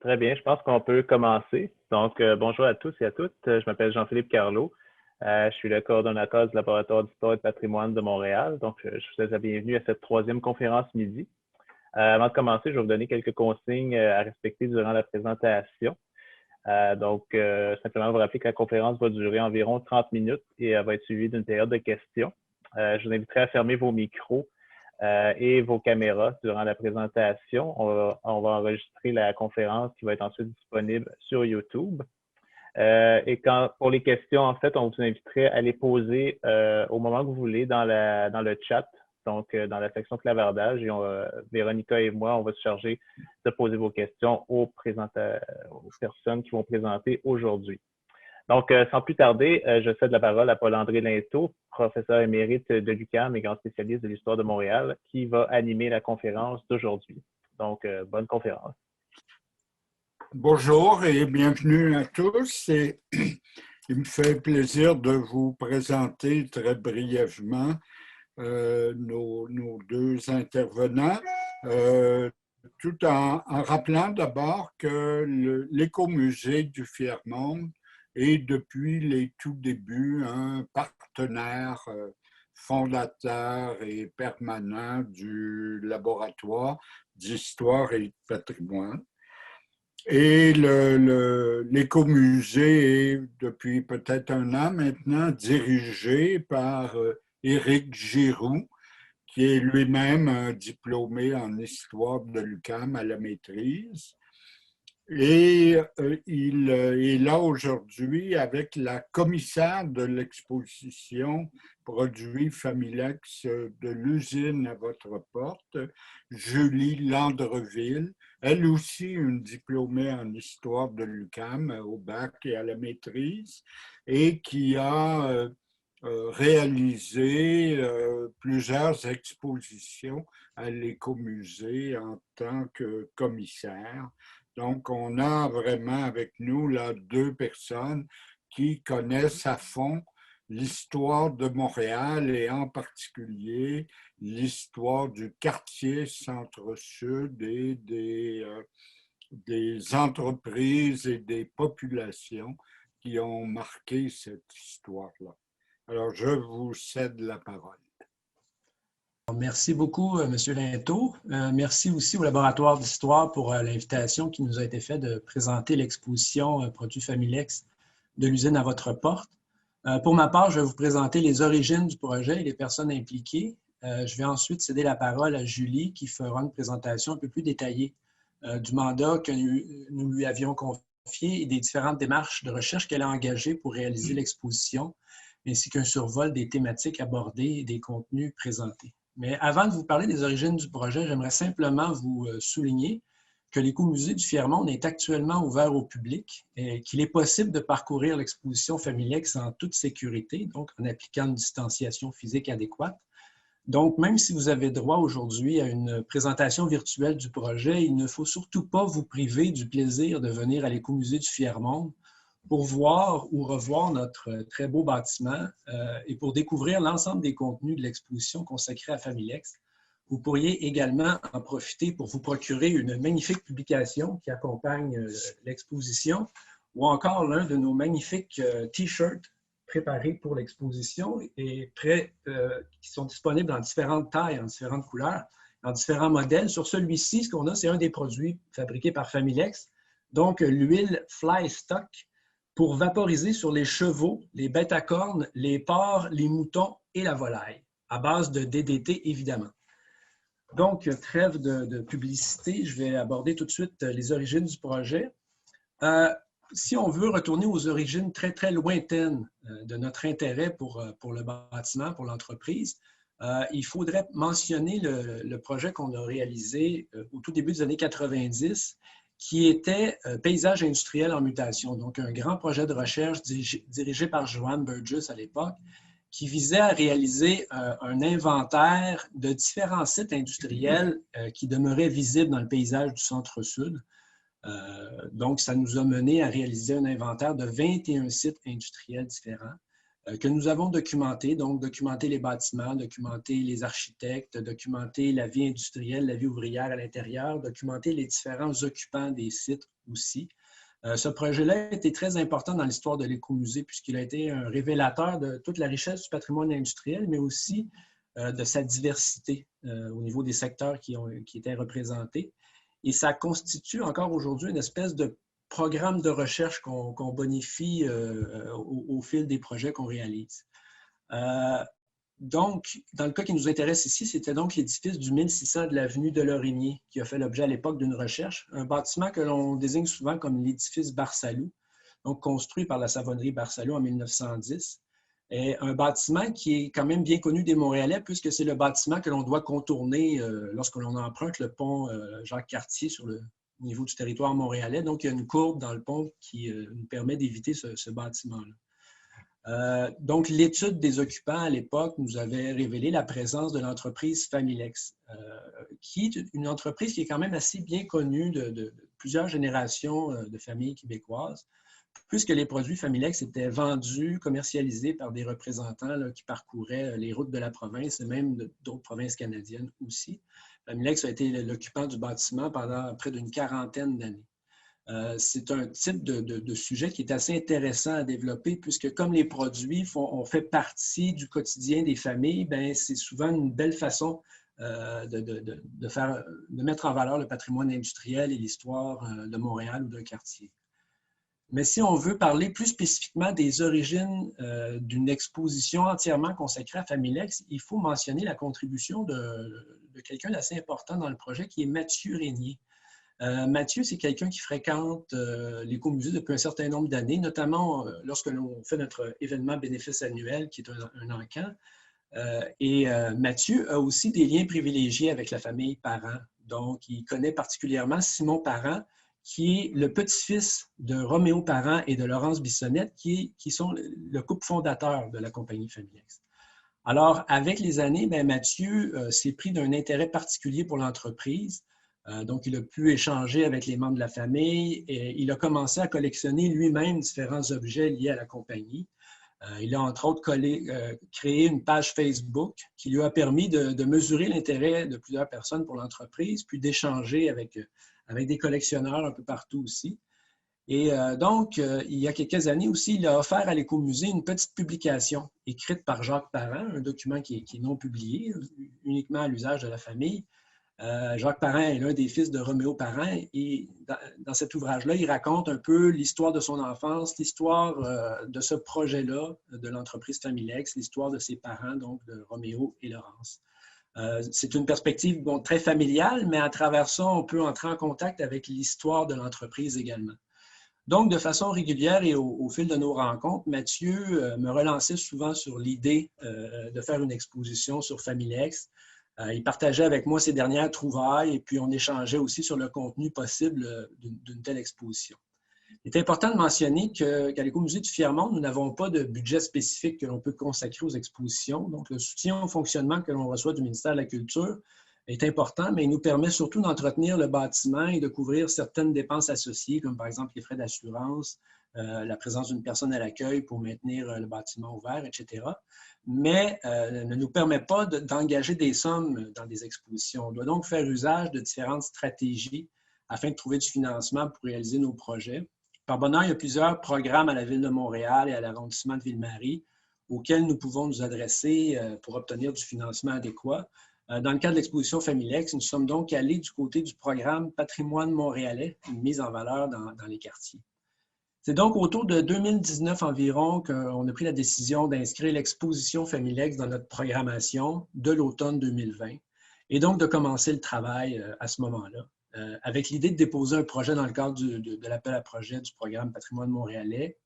Très bien, je pense qu'on peut commencer. Donc, bonjour à tous et à toutes. Je m'appelle Jean-Philippe Carlot. Je suis le coordonnateur du laboratoire d'histoire et de patrimoine de Montréal. Donc, je vous souhaite la bienvenue à cette troisième conférence midi. Avant de commencer, je vais vous donner quelques consignes à respecter durant la présentation. Simplement vous rappeler que la conférence va durer environ 30 minutes et elle va être suivie d'une période de questions. Je vous inviterai à fermer vos micros et vos caméras durant la présentation. On va enregistrer la conférence qui va être ensuite disponible sur YouTube. Pour les questions, en fait, on vous inviterait à les poser au moment que vous voulez dans le chat, donc dans la section clavardage. Et Véronica et moi, on va se charger de poser vos questions aux personnes qui vont présenter aujourd'hui. Donc, sans plus tarder, je cède la parole à Paul-André Linteau, professeur émérite de l'UQAM et grand spécialiste de l'histoire de Montréal, qui va animer la conférence d'aujourd'hui. Donc, bonne conférence. Bonjour et bienvenue à tous. Il me fait plaisir de vous présenter très brièvement nos deux intervenants, tout en rappelant d'abord que l'Écomusée du Fier-Monde est depuis les tout débuts un partenaire fondateur et permanent du laboratoire d'histoire et de patrimoine. Et l'Écomusée est, depuis peut-être un an maintenant, dirigé par Éric Giroux, qui est lui-même un diplômé en histoire de l'UQAM à la maîtrise. Et il est là aujourd'hui avec la commissaire de l'exposition Produits Familex de l'usine à votre porte, Julie Landreville, elle aussi une diplômée en histoire de l'UQAM au bac et à la maîtrise, et qui a réalisé plusieurs expositions à l'Écomusée en tant que commissaire. Donc, on a vraiment avec nous là deux personnes qui connaissent à fond l'histoire de Montréal et en particulier l'histoire du quartier Centre-Sud et des entreprises et des populations qui ont marqué cette histoire-là. Alors, je vous cède la parole. Merci beaucoup, M. Linteau. Merci aussi au Laboratoire d'histoire pour l'invitation qui nous a été faite de présenter l'exposition Produits Familex de l'usine à votre porte. Pour ma part, je vais vous présenter les origines du projet et les personnes impliquées. Je vais ensuite céder la parole à Julie qui fera une présentation un peu plus détaillée du mandat que nous lui avions confié et des différentes démarches de recherche qu'elle a engagées pour réaliser l'exposition, ainsi qu'un survol des thématiques abordées et des contenus présentés. Mais avant de vous parler des origines du projet, j'aimerais simplement vous souligner que l'Écomusée du Fier-Monde est actuellement ouvert au public et qu'il est possible de parcourir l'exposition Familex en toute sécurité, donc en appliquant une distanciation physique adéquate. Donc, même si vous avez droit aujourd'hui à une présentation virtuelle du projet, il ne faut surtout pas vous priver du plaisir de venir à l'Écomusée du Fier-Monde pour voir ou revoir notre très beau bâtiment et pour découvrir l'ensemble des contenus de l'exposition consacrée à Familex. Vous pourriez également en profiter pour vous procurer une magnifique publication qui accompagne l'exposition ou encore l'un de nos magnifiques t-shirts préparés pour l'exposition et qui sont disponibles en différentes tailles, en différentes couleurs, en différents modèles. Sur celui-ci, ce qu'on a, c'est un des produits fabriqués par Familex, donc l'huile Fly Stock, pour vaporiser sur les chevaux, les bêtes à cornes, les porcs, les moutons et la volaille, à base de DDT évidemment. Donc, trêve de publicité, je vais aborder tout de suite les origines du projet. Si on veut retourner aux origines très, très lointaines de notre intérêt pour le bâtiment, pour l'entreprise, il faudrait mentionner le projet qu'on a réalisé au tout début des années 90, qui était Paysage industriel en mutation, donc un grand projet de recherche dirigé par Joan Burgess à l'époque, qui visait à réaliser un inventaire de différents sites industriels qui demeuraient visibles dans le paysage du Centre-Sud. Donc, ça nous a mené à réaliser un inventaire de 21 sites industriels différents que nous avons documenté, donc documenter les bâtiments, documenter les architectes, documenter la vie industrielle, la vie ouvrière à l'intérieur, documenter les différents occupants des sites aussi. Ce projet-là a été très important dans l'histoire de l'écomusée puisqu'il a été un révélateur de toute la richesse du patrimoine industriel, mais aussi de sa diversité au niveau des secteurs qui étaient représentés. Et ça constitue encore aujourd'hui une espèce de programme de recherche qu'on bonifie au fil des projets qu'on réalise. Donc, dans le cas qui nous intéresse ici, c'était donc l'édifice du 1600 de l'avenue de Lorigny qui a fait l'objet à l'époque d'une recherche, un bâtiment que l'on désigne souvent comme l'édifice Barsalou, donc construit par la savonnerie Barsalou en 1910. Et un bâtiment qui est quand même bien connu des Montréalais puisque c'est le bâtiment que l'on doit contourner lorsque l'on emprunte le pont Jacques-Cartier au niveau du territoire montréalais. Donc, il y a une courbe dans le pont qui nous permet d'éviter ce bâtiment-là. Donc, l'étude des occupants à l'époque nous avait révélé la présence de l'entreprise Familex, qui est une entreprise qui est quand même assez bien connue de plusieurs générations de familles québécoises, puisque les produits Familex étaient vendus, commercialisés par des représentants là, qui parcouraient les routes de la province et même d'autres provinces canadiennes aussi. Familex a été l'occupant du bâtiment pendant près d'une quarantaine d'années. C'est un type de sujet qui est assez intéressant à développer puisque comme les produits ont fait partie du quotidien des familles, c'est souvent une belle façon de mettre en valeur le patrimoine industriel et l'histoire de Montréal ou d'un quartier. Mais si on veut parler plus spécifiquement des origines d'une exposition entièrement consacrée à Familex, il faut mentionner la contribution de quelqu'un d'assez important dans le projet qui est Mathieu Régnier. Mathieu, c'est quelqu'un qui fréquente l'écomusée depuis un certain nombre d'années, notamment lorsque l'on fait notre événement bénéfice annuel, qui est un encan. Mathieu a aussi des liens privilégiés avec la famille Parent. Donc, il connaît particulièrement Simon Parent, qui est le petit-fils de Roméo Parent et de Laurence Bissonnette, qui sont le couple fondateur de la compagnie Familex. Alors, avec les années, Mathieu s'est pris d'un intérêt particulier pour l'entreprise. Donc, il a pu échanger avec les membres de la famille et il a commencé à collectionner lui-même différents objets liés à la compagnie. Il a entre autres créé une page Facebook qui lui a permis de mesurer l'intérêt de plusieurs personnes pour l'entreprise, puis d'échanger avec des collectionneurs un peu partout aussi. Et donc, il y a quelques années aussi, il a offert à l'Écomusée une petite publication écrite par Jacques Parent, un document qui est non publié, uniquement à l'usage de la famille. Jacques Parent est l'un des fils de Roméo Parent et dans cet ouvrage-là, il raconte un peu l'histoire de son enfance, l'histoire de ce projet-là, de l'entreprise Familex, l'histoire de ses parents, donc de Roméo et Laurence. C'est une perspective très familiale, mais à travers ça, on peut entrer en contact avec l'histoire de l'entreprise également. Donc, de façon régulière et au fil de nos rencontres, Mathieu me relançait souvent sur l'idée de faire une exposition sur Familex. Il partageait avec moi ses dernières trouvailles et puis on échangeait aussi sur le contenu possible d'une telle exposition. Il est important de mentionner qu'à l'Écomusée du Fier-Monde, nous n'avons pas de budget spécifique que l'on peut consacrer aux expositions. Donc, le soutien au fonctionnement que l'on reçoit du ministère de la Culture est important, mais il nous permet surtout d'entretenir le bâtiment et de couvrir certaines dépenses associées, comme par exemple les frais d'assurance, la présence d'une personne à l'accueil pour maintenir le bâtiment ouvert, etc. Mais ne nous permet pas d'engager des sommes dans des expositions. On doit donc faire usage de différentes stratégies afin de trouver du financement pour réaliser nos projets. Par bonheur, il y a plusieurs programmes à la Ville de Montréal et à l'arrondissement de Ville-Marie auxquels nous pouvons nous adresser pour obtenir du financement adéquat. Dans le cadre de l'exposition Familex, nous sommes donc allés du côté du programme Patrimoine montréalais, une mise en valeur dans les quartiers. C'est donc autour de 2019 environ qu'on a pris la décision d'inscrire l'exposition Familex dans notre programmation de l'automne 2020 et donc de commencer le travail à ce moment-là, avec l'idée de déposer un projet dans le cadre de l'appel à projet du programme Patrimoine montréalais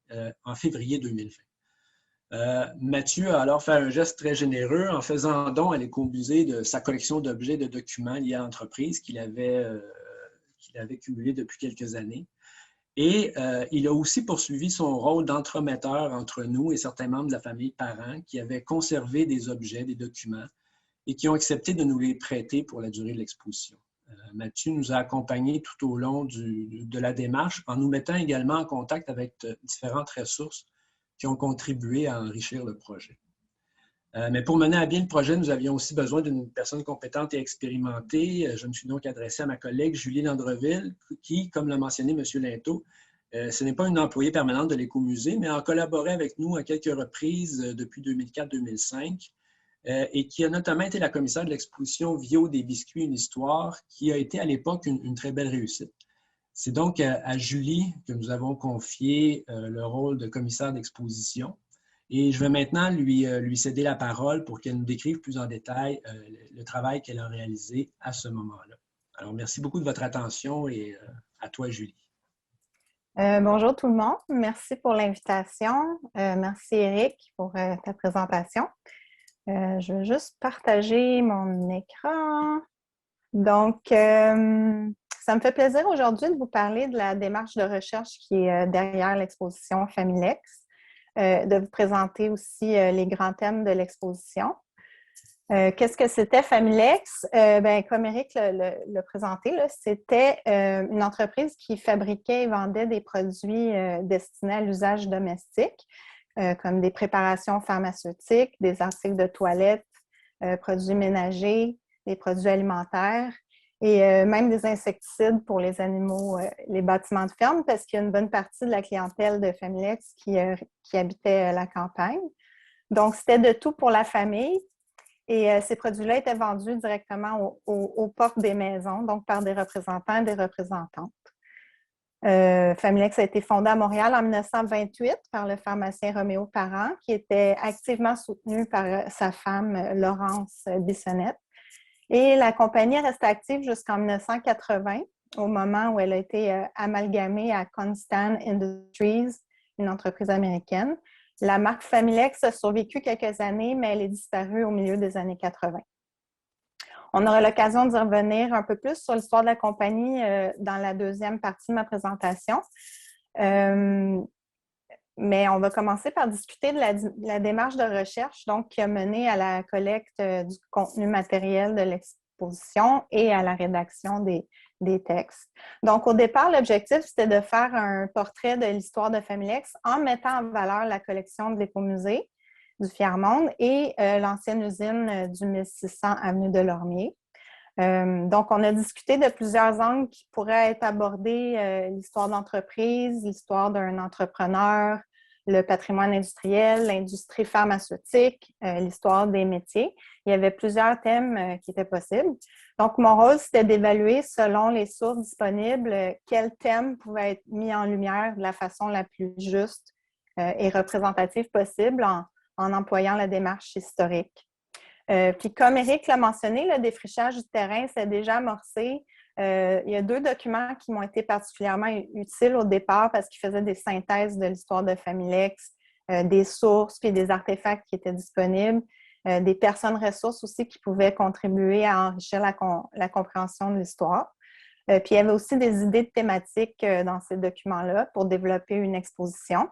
en février 2020. Mathieu a alors fait un geste très généreux en faisant don à l'Écomusée de sa collection d'objets et de documents liés à l'entreprise qu'il avait cumulé depuis quelques années. Et il a aussi poursuivi son rôle d'entremetteur entre nous et certains membres de la famille Parent qui avaient conservé des objets, des documents et qui ont accepté de nous les prêter pour la durée de l'exposition. Mathieu nous a accompagnés tout au long de la démarche en nous mettant également en contact avec différentes ressources qui ont contribué à enrichir le projet. Mais pour mener à bien le projet, nous avions aussi besoin d'une personne compétente et expérimentée. Je me suis donc adressé à ma collègue Julie Landreville, qui, comme l'a mentionné M. Linteau, ce n'est pas une employée permanente de l'Écomusée, mais a collaboré avec nous à quelques reprises depuis 2004-2005 et qui a notamment été la commissaire de l'exposition Viau des biscuits, une histoire, qui a été à l'époque une très belle réussite. C'est donc à Julie que nous avons confié le rôle de commissaire d'exposition. Et je vais maintenant lui céder la parole pour qu'elle nous décrive plus en détail le travail qu'elle a réalisé à ce moment-là. Alors, merci beaucoup de votre attention et à toi, Julie. Bonjour tout le monde. Merci pour l'invitation. Merci, Éric, pour ta présentation. Je vais juste partager mon écran. Donc, ça me fait plaisir aujourd'hui de vous parler de la démarche de recherche qui est derrière l'exposition Familex. De vous présenter aussi les grands thèmes de l'exposition. Qu'est-ce que c'était Familex? Comme Éric l'a présenté, c'était une entreprise qui fabriquait et vendait des produits destinés à l'usage domestique, comme des préparations pharmaceutiques, des articles de toilette, produits ménagers, des produits alimentaires et même des insecticides pour les animaux, les bâtiments de ferme, parce qu'il y a une bonne partie de la clientèle de Familex qui habitait la campagne. Donc, c'était de tout pour la famille. Et ces produits-là étaient vendus directement aux portes des maisons, donc par des représentants et des représentantes. Familex a été fondé à Montréal en 1928 par le pharmacien Roméo Parent, qui était activement soutenu par sa femme Laurence Bissonnette. Et la compagnie est restée active jusqu'en 1980, au moment où elle a été amalgamée à Constan Industries, une entreprise américaine. La marque Familex a survécu quelques années, mais elle est disparue au milieu des années 80. On aura l'occasion d'y revenir un peu plus sur l'histoire de la compagnie dans la deuxième partie de ma présentation. Mais on va commencer par discuter de la démarche de recherche donc, qui a mené à la collecte du contenu matériel de l'exposition et à la rédaction des textes. Donc, au départ, l'objectif, c'était de faire un portrait de l'histoire de Familex en mettant en valeur la collection de l'Écomusée du Fier-Monde et l'ancienne usine du 1600 avenue de Lormier. Donc, on a discuté de plusieurs angles qui pourraient être abordés, l'histoire d'entreprise, l'histoire d'un entrepreneur, le patrimoine industriel, l'industrie pharmaceutique, l'histoire des métiers. Il y avait plusieurs thèmes qui étaient possibles. Donc, mon rôle, c'était d'évaluer, selon les sources disponibles, quels thèmes pouvaient être mis en lumière de la façon la plus juste et représentative possible en employant la démarche historique. Puis comme Éric l'a mentionné, le défrichage du terrain s'est déjà amorcé. Il y a deux documents qui m'ont été particulièrement utiles au départ parce qu'ils faisaient des synthèses de l'histoire de Familex, des sources puis des artefacts qui étaient disponibles, des personnes ressources aussi qui pouvaient contribuer à enrichir la compréhension de l'histoire. Puis il y avait aussi des idées de thématiques dans ces documents-là pour développer une exposition.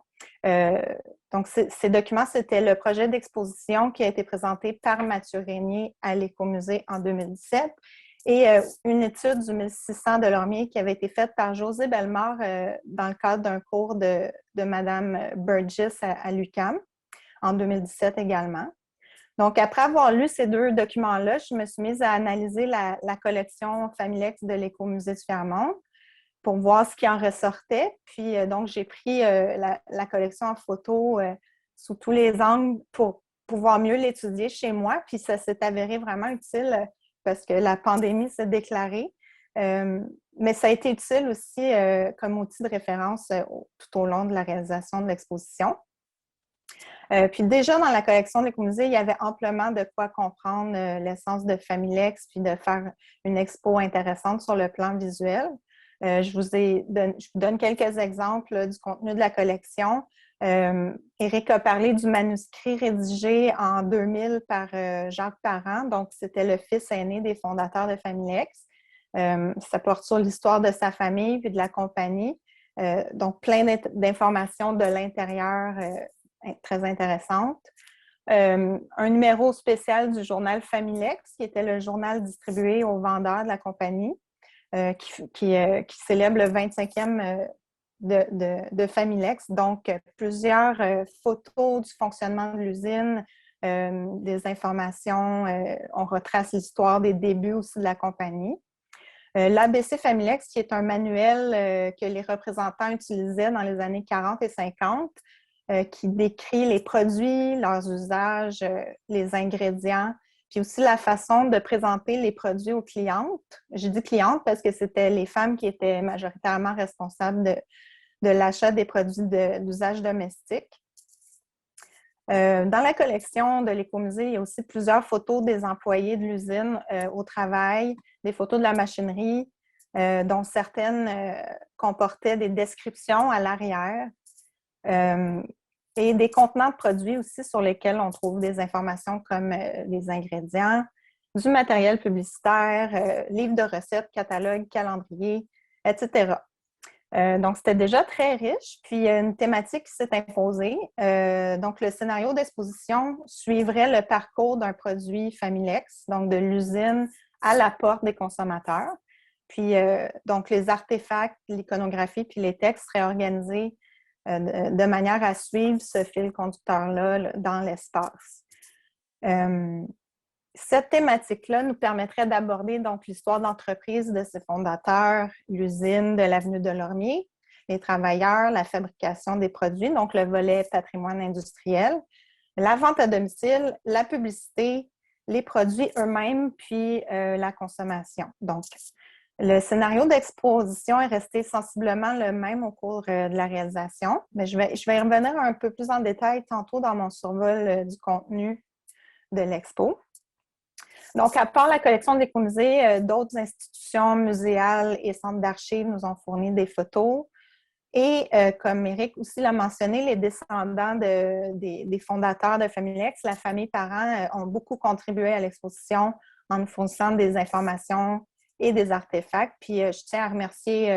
Donc, ces documents, c'était le projet d'exposition qui a été présenté par Mathieu Régnier à l'Écomusée en 2017 et une étude du 1600 de Lormier qui avait été faite par José Bellemare dans le cadre d'un cours de Mme Burgess à l'UQAM en 2017 également. Donc, après avoir lu ces deux documents-là, je me suis mise à analyser la collection Familex de l'Écomusée du Fier-Monde pour voir ce qui en ressortait. Puis, donc, j'ai pris la collection en photo sous tous les angles pour pouvoir mieux l'étudier chez moi. Puis, ça s'est avéré vraiment utile parce que la pandémie s'est déclarée. Mais ça a été utile aussi comme outil de référence tout au long de la réalisation de l'exposition. Puis déjà, dans la collection de l'Écomusée, il y avait amplement de quoi comprendre l'essence de Familex puis de faire une expo intéressante sur le plan visuel. Je vous donne quelques exemples du contenu de la collection. Éric a parlé du manuscrit rédigé en 2000 par Jacques Parent, donc c'était le fils aîné des fondateurs de Familex. Ça porte sur l'histoire de sa famille puis de la compagnie. Donc, plein d'informations de l'intérieur très intéressantes. Un numéro spécial du journal Familex, qui était le journal distribué aux vendeurs de la compagnie, qui célèbre le 25e de Familex, donc plusieurs photos du fonctionnement de l'usine, des informations, on retrace l'histoire des débuts aussi de la compagnie. L'ABC Familex, qui est un manuel que les représentants utilisaient dans les années 40 et 50, qui décrit les produits, leurs usages, les ingrédients, puis aussi la façon de présenter les produits aux clientes. J'ai dit clientes parce que c'était les femmes qui étaient majoritairement responsables de l'achat des produits d'usage domestique. Dans la collection de l'Écomusée, il y a aussi plusieurs photos des employés de l'usine au travail, des photos de la machinerie, dont certaines comportaient des descriptions à l'arrière. Et des contenants de produits aussi sur lesquels on trouve des informations comme les ingrédients, du matériel publicitaire, livres de recettes, catalogues, calendriers, etc. Donc, c'était déjà très riche. Puis, il y a une thématique qui s'est imposée. Donc, le scénario d'exposition suivrait le parcours d'un produit Familex, donc de l'usine à la porte des consommateurs. Puis, donc, les artefacts, l'iconographie puis les textes seraient organisés de manière à suivre ce fil conducteur-là dans l'espace. Cette thématique-là nous permettrait d'aborder donc l'histoire d'entreprise de ses fondateurs, l'usine de l'avenue de Lormier, les travailleurs, la fabrication des produits, donc le volet patrimoine industriel, la vente à domicile, la publicité, les produits eux-mêmes, puis la consommation. Donc, le scénario d'exposition est resté sensiblement le même au cours de la réalisation, mais je vais y revenir un peu plus en détail tantôt dans mon survol du contenu de l'expo. Donc, à part la collection de l'Écomusée, d'autres institutions muséales et centres d'archives nous ont fourni des photos. Et comme Éric aussi l'a mentionné, les descendants des fondateurs de Familex, la famille parents, ont beaucoup contribué à l'exposition en nous fournissant des informations et des artefacts. Puis je tiens à remercier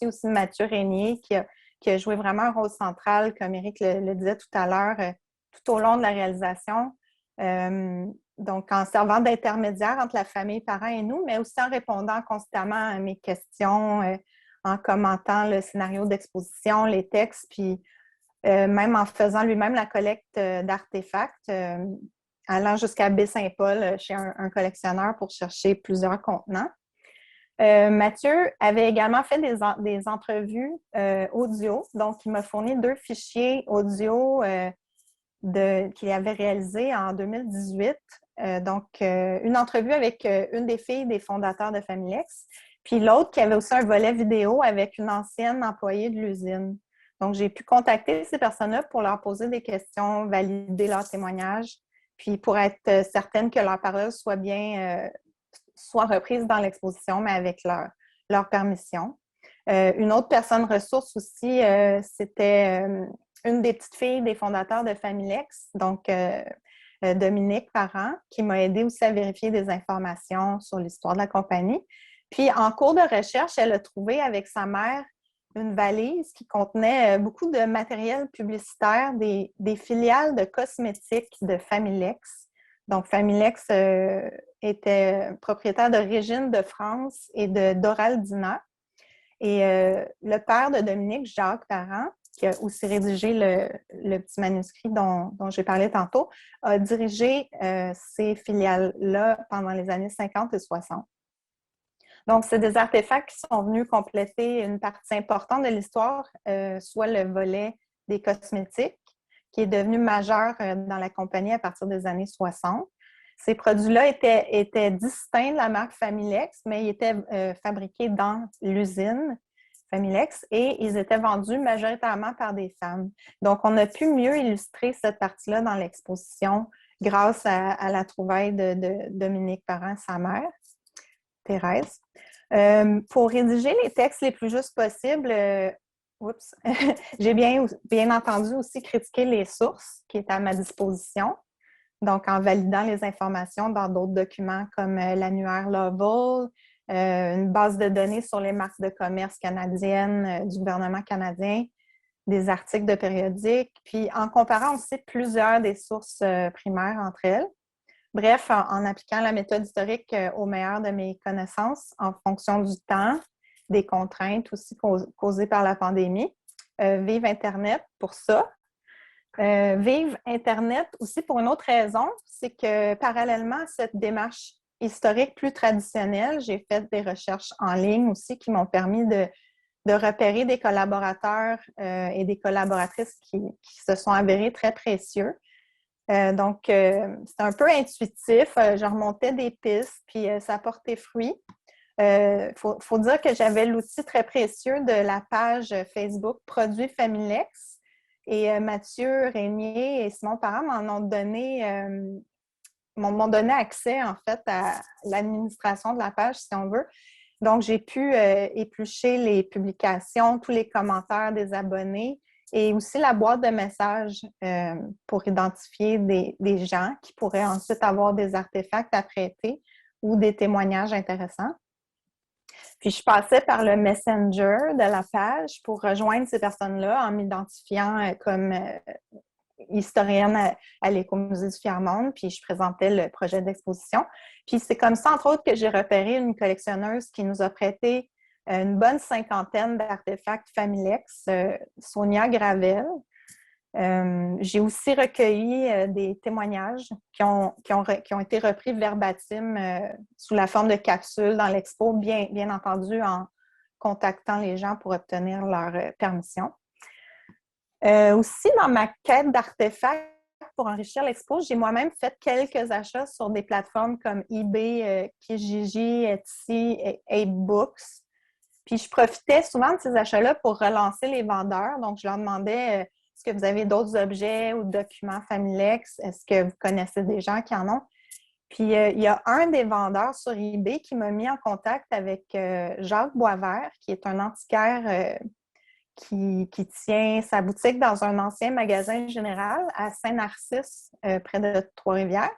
aussi Mathieu Régnier qui a joué vraiment un rôle central, comme Éric le disait tout à l'heure, tout au long de la réalisation. Donc, en servant d'intermédiaire entre la famille, parents et nous, mais aussi en répondant constamment à mes questions, en commentant le scénario d'exposition, les textes, puis même en faisant lui-même la collecte d'artefacts, allant jusqu'à Baie-Saint-Paul chez un collectionneur pour chercher plusieurs contenants. Mathieu avait également fait des entrevues audio, donc il m'a fourni 2 fichiers audio qu'il avait réalisés en 2018. Donc, une entrevue avec une des filles des fondateurs de Familex, puis l'autre qui avait aussi un volet vidéo avec une ancienne employée de l'usine. Donc, j'ai pu contacter ces personnes-là pour leur poser des questions, valider leurs témoignages, puis pour être certaine que leurs paroles soient reprises dans l'exposition, mais avec leur permission. Une autre personne ressource aussi, c'était une des petites filles des fondateurs de Familex, donc Dominique Parent, qui m'a aidé aussi à vérifier des informations sur l'histoire de la compagnie. Puis, en cours de recherche, elle a trouvé avec sa mère une valise qui contenait beaucoup de matériel publicitaire des filiales de cosmétiques de Familex. Donc, Familex était propriétaire de Régine de France et de Doraldina. Et le père de Dominique, Jacques Parent, qui a aussi rédigé le petit manuscrit dont j'ai parlé tantôt, a dirigé ces filiales-là pendant les années 50 et 60. Donc, c'est des artefacts qui sont venus compléter une partie importante de l'histoire, soit le volet des cosmétiques, qui est devenu majeur dans la compagnie à partir des années 60. Ces produits-là étaient distincts de la marque Familex, mais ils étaient fabriqués dans l'usine Familex et ils étaient vendus majoritairement par des femmes. Donc, on a pu mieux illustrer cette partie-là dans l'exposition grâce à la trouvaille de Dominique Parent, sa mère, Thérèse. Pour rédiger les textes les plus justes possibles, j'ai bien entendu aussi critiquer les sources qui étaient à ma disposition. Donc, en validant les informations dans d'autres documents comme l'annuaire Lovell, une base de données sur les marques de commerce canadiennes du gouvernement canadien, des articles de périodiques, puis en comparant aussi plusieurs des sources primaires entre elles. Bref, en appliquant la méthode historique au meilleur de mes connaissances en fonction du temps des contraintes aussi causées par la pandémie. Vive Internet pour ça. Vive Internet aussi pour une autre raison, c'est que parallèlement à cette démarche historique plus traditionnelle, j'ai fait des recherches en ligne aussi qui m'ont permis de repérer des collaborateurs et des collaboratrices qui se sont avérés très précieux. Donc, c'est un peu intuitif. Je remontais des pistes, puis ça a porté fruit. Faut dire que j'avais l'outil très précieux de la page Facebook Produits Familex. Et Mathieu Régnier et Simon Parent m'ont donné accès, en fait, à l'administration de la page, si on veut. Donc, j'ai pu éplucher les publications, tous les commentaires des abonnés et aussi la boîte de messages pour identifier des gens qui pourraient ensuite avoir des artefacts à prêter ou des témoignages intéressants. Puis, je passais par le Messenger de la page pour rejoindre ces personnes-là en m'identifiant comme historienne à l'Écomusée du Fier-Monde, puis je présentais le projet d'exposition. Puis c'est comme ça, entre autres, que j'ai repéré une collectionneuse qui nous a prêté une bonne 50aine d'artefacts Familex, Sonia Gravel. J'ai aussi recueilli des témoignages qui ont été repris verbatim sous la forme de capsules dans l'expo, bien entendu en contactant les gens pour obtenir leur permission. Aussi, dans ma quête d'artefacts pour enrichir l'expo, j'ai moi-même fait quelques achats sur des plateformes comme eBay, Kijiji, Etsy et Apebooks. Puis, je profitais souvent de ces achats-là pour relancer les vendeurs. Donc, je leur demandais est-ce que vous avez d'autres objets ou documents Familex? Est-ce que vous connaissez des gens qui en ont? Puis, il y a un des vendeurs sur eBay qui m'a mis en contact avec Jacques Boisvert, qui est un antiquaire qui tient sa boutique dans un ancien magasin général à Saint-Narcisse, près de Trois-Rivières.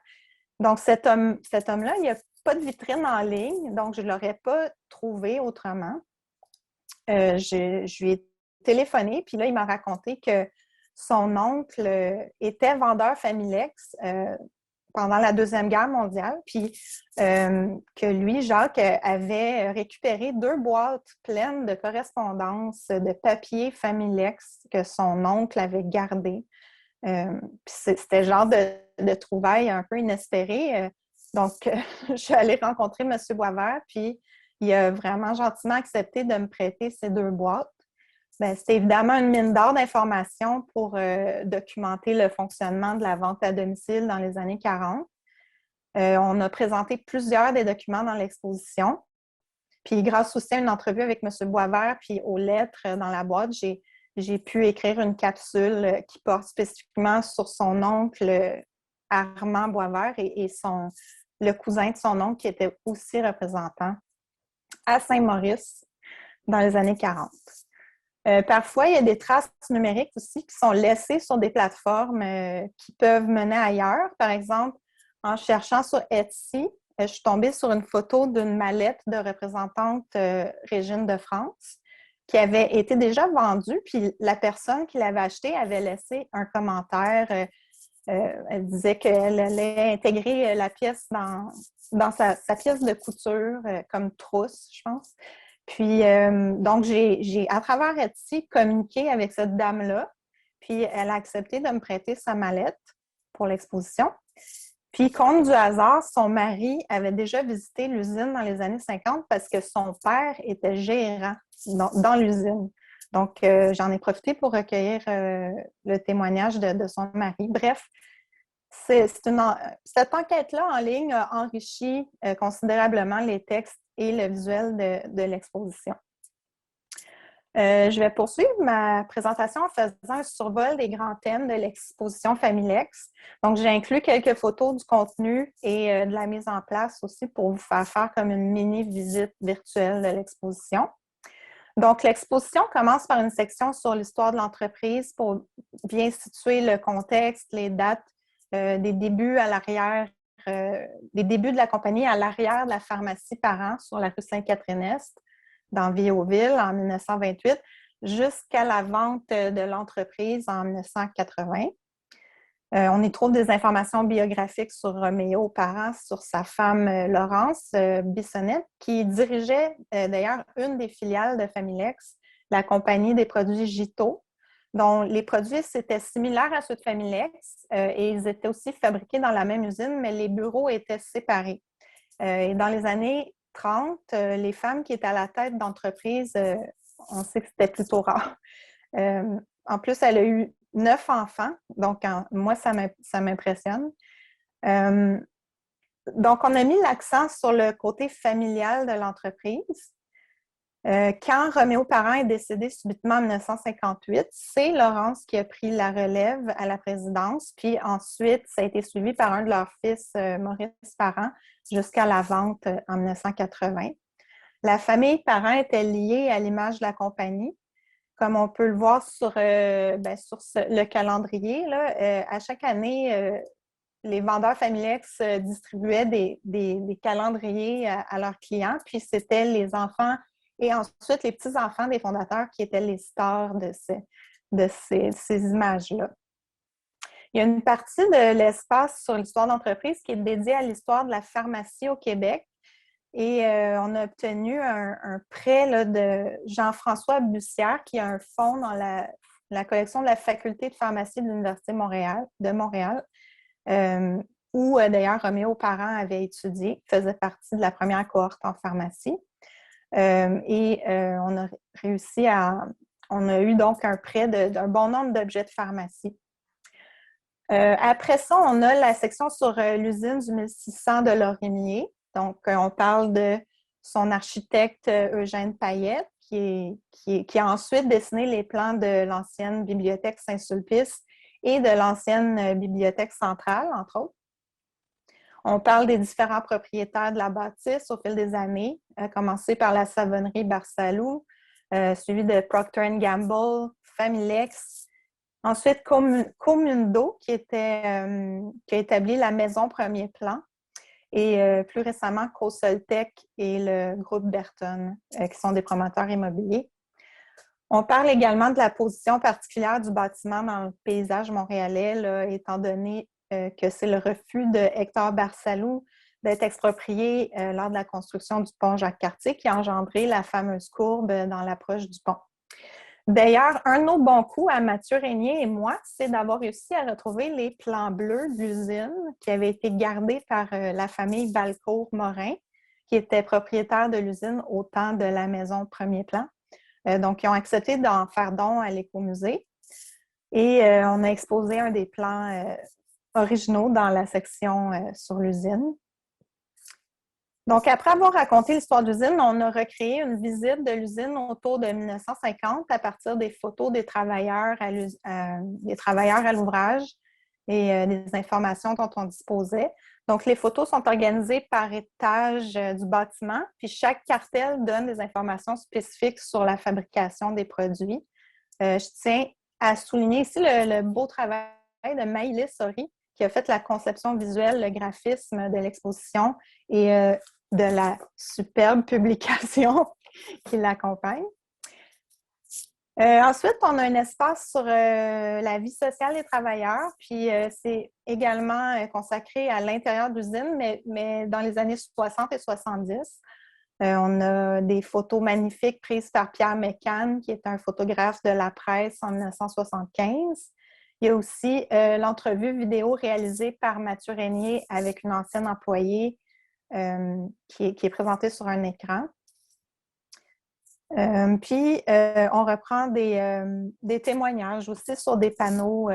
Donc, cet homme-là, il n'y a pas de vitrine en ligne, donc je ne l'aurais pas trouvé autrement. Je lui ai téléphoné, puis là, il m'a raconté que son oncle était vendeur Familex pendant la Deuxième Guerre mondiale, puis que lui, Jacques, avait récupéré 2 boîtes pleines de correspondances de papier Familex que son oncle avait gardé. C'était le genre de trouvailles un peu inespérées. Donc, je suis allée rencontrer M. Boisvert, puis il a vraiment gentiment accepté de me prêter ces 2 boîtes. C'était évidemment une mine d'or d'informations pour documenter le fonctionnement de la vente à domicile dans les années 40. On a présenté plusieurs des documents dans l'exposition. Puis grâce aussi à une entrevue avec M. Boisvert, puis aux lettres dans la boîte, j'ai pu écrire une capsule qui porte spécifiquement sur son oncle Armand Boisvert et le cousin de son oncle qui était aussi représentant à Saint-Maurice dans les années 40. Parfois, il y a des traces numériques aussi qui sont laissées sur des plateformes qui peuvent mener ailleurs. Par exemple, en cherchant sur Etsy, je suis tombée sur une photo d'une mallette de représentante Régine de France qui avait été déjà vendue, puis la personne qui l'avait achetée avait laissé un commentaire. Elle disait qu'elle allait intégrer la pièce dans sa pièce de couture comme trousse, je pense. Puis, donc, j'ai, à travers Etsy, communiqué avec cette dame-là. Puis, elle a accepté de me prêter sa mallette pour l'exposition. Puis, compte du hasard, son mari avait déjà visité l'usine dans les années 50 parce que son père était gérant dans l'usine. Donc, j'en ai profité pour recueillir le témoignage de son mari. Bref, cette enquête-là en ligne a enrichi considérablement les textes et le visuel de l'exposition. Je vais poursuivre ma présentation en faisant un survol des grands thèmes de l'exposition Familex. Donc, j'ai inclus quelques photos du contenu et de la mise en place aussi pour vous faire comme une mini-visite virtuelle de l'exposition. Donc, l'exposition commence par une section sur l'histoire de l'entreprise pour bien situer le contexte, les dates des débuts à l'arrière, des débuts de la compagnie à l'arrière de la pharmacie Parent sur la rue Sainte-Catherine-Est, dans Viauville en 1928, jusqu'à la vente de l'entreprise en 1980. On y trouve des informations biographiques sur Roméo, parents, sur sa femme Laurence Bissonnette, qui dirigeait d'ailleurs une des filiales de Familex, la compagnie des produits Gito, dont les produits étaient similaires à ceux de Familex et ils étaient aussi fabriqués dans la même usine, mais les bureaux étaient séparés. Et dans les années 30, les femmes qui étaient à la tête d'entreprise, on sait que c'était plutôt rare. En plus, elle a eu 9 enfants, donc moi, ça m'impressionne. Donc, on a mis l'accent sur le côté familial de l'entreprise. Quand Roméo Parent est décédé subitement en 1958, c'est Laurence qui a pris la relève à la présidence, puis ensuite, ça a été suivi par un de leurs fils, Maurice Parent, jusqu'à la vente en 1980. La famille Parent était liée à l'image de la compagnie. Comme on peut le voir sur le calendrier, là, à chaque année, les vendeurs Familex distribuaient des calendriers à leurs clients, puis c'était les enfants et ensuite les petits-enfants des fondateurs qui étaient les stars de ces images-là. Il y a une partie de l'espace sur l'histoire d'entreprise qui est dédiée à l'histoire de la pharmacie au Québec. Et on a obtenu un prêt là, de Jean-François Bussière, qui a un fonds dans la collection de la Faculté de pharmacie de l'Université de Montréal, où d'ailleurs Roméo Parent avait étudié, faisait partie de la première cohorte en pharmacie. On a réussi on a eu donc un prêt d'un bon nombre d'objets de pharmacie. Après ça, on a la section sur l'usine du 1600 de Lorimier. Donc, on parle de son architecte Eugène Payette, qui a ensuite dessiné les plans de l'ancienne bibliothèque Saint-Sulpice et de l'ancienne bibliothèque centrale, entre autres. On parle des différents propriétaires de la bâtisse au fil des années, à commencer par la savonnerie Barsalou, suivi de Procter & Gamble, Familex. Ensuite, Comundo, qui a établi la maison Premier Plan. Et plus récemment, Cosoltec et le groupe Berton, qui sont des promoteurs immobiliers. On parle également de la position particulière du bâtiment dans le paysage montréalais, là, étant donné que c'est le refus de Hector Barsalou d'être exproprié lors de la construction du pont Jacques-Cartier qui a engendré la fameuse courbe dans l'approche du pont. D'ailleurs, un de nos bons coups à Mathieu Régnier et moi, c'est d'avoir réussi à retrouver les plans bleus de l'usine qui avaient été gardés par la famille Valcourt-Morin, qui était propriétaire de l'usine au temps de la maison Premier Plan. Donc, ils ont accepté d'en faire don à l'Écomusée. Et on a exposé un des plans originaux dans la section sur l'usine. Donc, après avoir raconté l'histoire de l'usine, on a recréé une visite de l'usine autour de 1950 à partir des photos des travailleurs à l'ouvrage et des informations dont on disposait. Donc, les photos sont organisées par étage du bâtiment, puis chaque cartel donne des informations spécifiques sur la fabrication des produits. Je tiens à souligner ici le beau travail de Maïlis Sori, qui a fait la conception visuelle, le graphisme de l'exposition et de la superbe publication qui l'accompagne. Ensuite, on a un espace sur la vie sociale des travailleurs, puis c'est également consacré à l'intérieur de l'usine, mais dans les années 60 et 70. On a des photos magnifiques prises par Pierre Mécan, qui est un photographe de la presse en 1975. Il y a aussi l'entrevue vidéo réalisée par Mathieu Régnier avec une ancienne employée qui est présentée sur un écran. Puis, on reprend des témoignages aussi sur des panneaux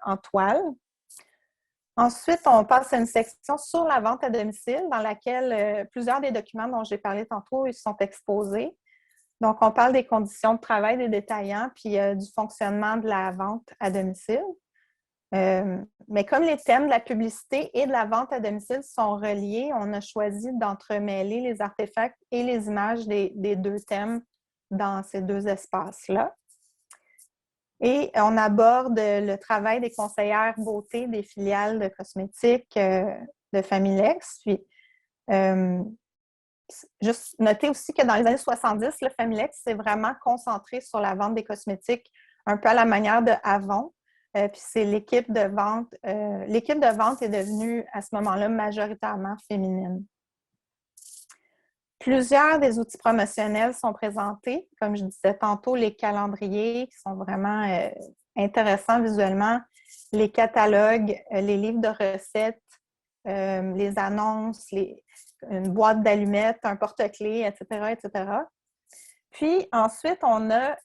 en toile. Ensuite, on passe à une section sur la vente à domicile dans laquelle plusieurs des documents dont j'ai parlé tantôt ils sont exposés. Donc, on parle des conditions de travail des détaillants puis du fonctionnement de la vente à domicile. Mais comme les thèmes de la publicité et de la vente à domicile sont reliés, on a choisi d'entremêler les artefacts et les images des deux thèmes dans ces deux espaces-là. Et on aborde le travail des conseillères beauté des filiales de cosmétiques de Familex. Puis, juste noter aussi que dans les années 70, le Familex s'est vraiment concentré sur la vente des cosmétiques un peu à la manière de Avon. Puis c'est l'équipe de vente. L'équipe de vente est devenue à ce moment-là majoritairement féminine. Plusieurs des outils promotionnels sont présentés. Comme je disais tantôt, les calendriers qui sont vraiment intéressants visuellement, les catalogues, les livres de recettes, les annonces, une boîte d'allumettes, un porte-clés, etc., etc. Puis ensuite, on a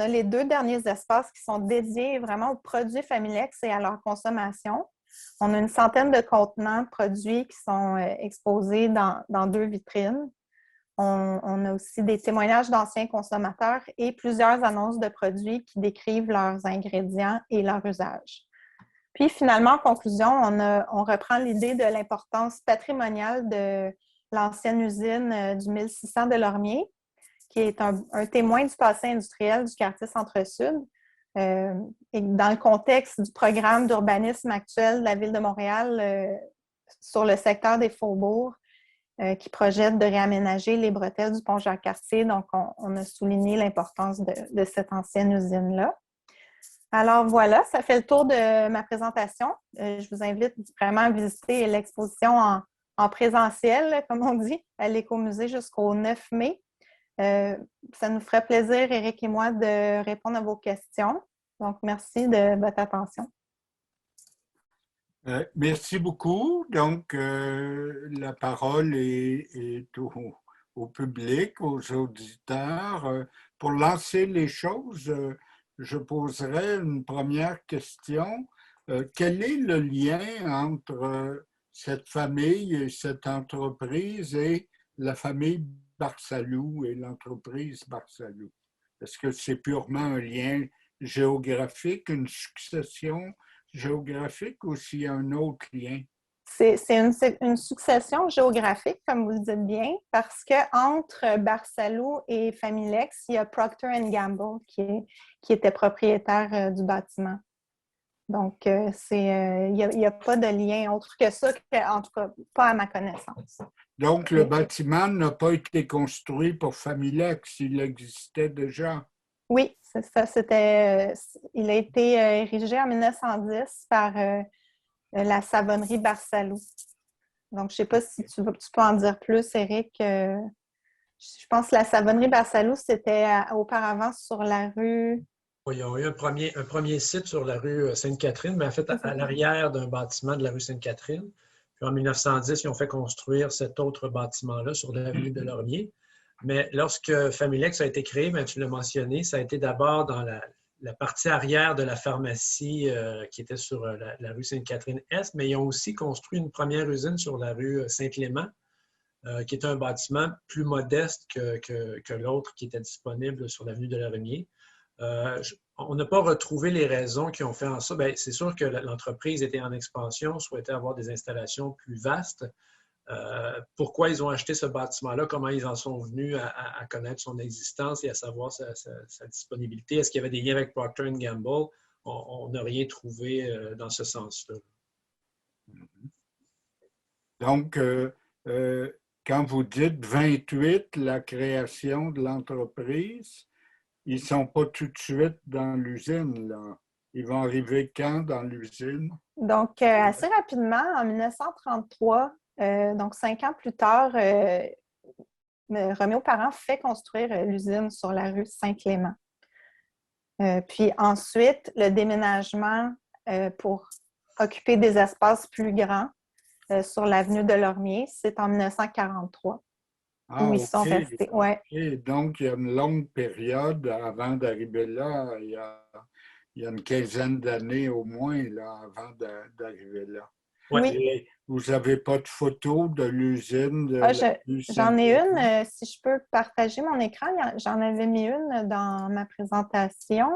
les 2 derniers espaces qui sont dédiés vraiment aux produits Familex et à leur consommation. On a une centaine de contenants de produits qui sont exposés dans 2 vitrines. On a aussi des témoignages d'anciens consommateurs et plusieurs annonces de produits qui décrivent leurs ingrédients et leur usage. Puis finalement, en conclusion, on reprend l'idée de l'importance patrimoniale de l'ancienne usine du 1600 de Lormier, qui est un témoin du passé industriel du quartier Centre-Sud. Et dans le contexte du programme d'urbanisme actuel de la Ville de Montréal sur le secteur des faubourgs, qui projette de réaménager les bretelles du pont Jacques-Cartier. Donc, on a souligné l'importance de cette ancienne usine-là. Alors voilà, ça fait le tour de ma présentation. Je vous invite vraiment à visiter l'exposition en présentiel, comme on dit, à l'Écomusée jusqu'au 9 mai. Ça nous ferait plaisir, Éric et moi, de répondre à vos questions. Donc, merci de votre attention. Merci beaucoup. Donc, la parole est au public, aux auditeurs. Pour lancer les choses, je poserai une première question. Quel est le lien entre cette famille et cette entreprise et la famille Barsalou et l'entreprise Barsalou? Est-ce que c'est purement un lien géographique, une succession géographique, ou s'il y a un autre lien? C'est une succession géographique, comme vous le dites bien, parce qu'entre Barsalou et Familex, il y a Procter & Gamble qui était propriétaire du bâtiment. Donc, il n'y a pas de lien autre que ça, en tout cas, pas à ma connaissance. Donc, le bâtiment n'a pas été construit pour Familex, il existait déjà? Oui, c'est ça. Il a été érigé en 1910 par la savonnerie Barsalou. Donc, je ne sais pas si tu peux en dire plus, Éric. Je pense que la savonnerie Barsalou, c'était auparavant sur la rue... Oui, ils ont eu un premier site sur la rue Sainte-Catherine, mais en fait, à l'arrière d'un bâtiment de la rue Sainte-Catherine. Puis en 1910, ils ont fait construire cet autre bâtiment-là sur l'avenue de Lormier. Mais lorsque Familex a été créé, ben, tu l'as mentionné, ça a été d'abord dans la partie arrière de la pharmacie qui était sur la rue Sainte-Catherine-Est, mais ils ont aussi construit une première usine sur la rue Saint-Clément, qui est un bâtiment plus modeste que l'autre qui était disponible sur l'avenue de Lormier. On n'a pas retrouvé les raisons qui ont fait en ça. Bien, c'est sûr que l'entreprise était en expansion, souhaitait avoir des installations plus vastes. Pourquoi ils ont acheté ce bâtiment-là, comment ils en sont venus à connaître son existence et à savoir sa disponibilité. Est-ce qu'il y avait des liens avec Procter & Gamble? On n'a rien trouvé dans ce sens-là. Donc, quand vous dites 28, la création de l'entreprise, ils ne sont pas tout de suite dans l'usine, là. Ils vont arriver quand dans l'usine? Donc, assez rapidement, en 1933, donc 5 ans plus tard, Roméo Parent fait construire l'usine sur la rue Saint-Clément. Puis ensuite, le déménagement pour occuper des espaces plus grands sur l'avenue de Lormier, c'est en 1943. Où ils sont restés. Ouais. Okay. Donc, il y a une longue période avant d'arriver là. Il y a une quinzaine d'années au moins là, avant d'arriver là. Oui. Et vous n'avez pas de photo de l'usine? J'en ai une. Si je peux partager mon écran, j'en avais mis une dans ma présentation.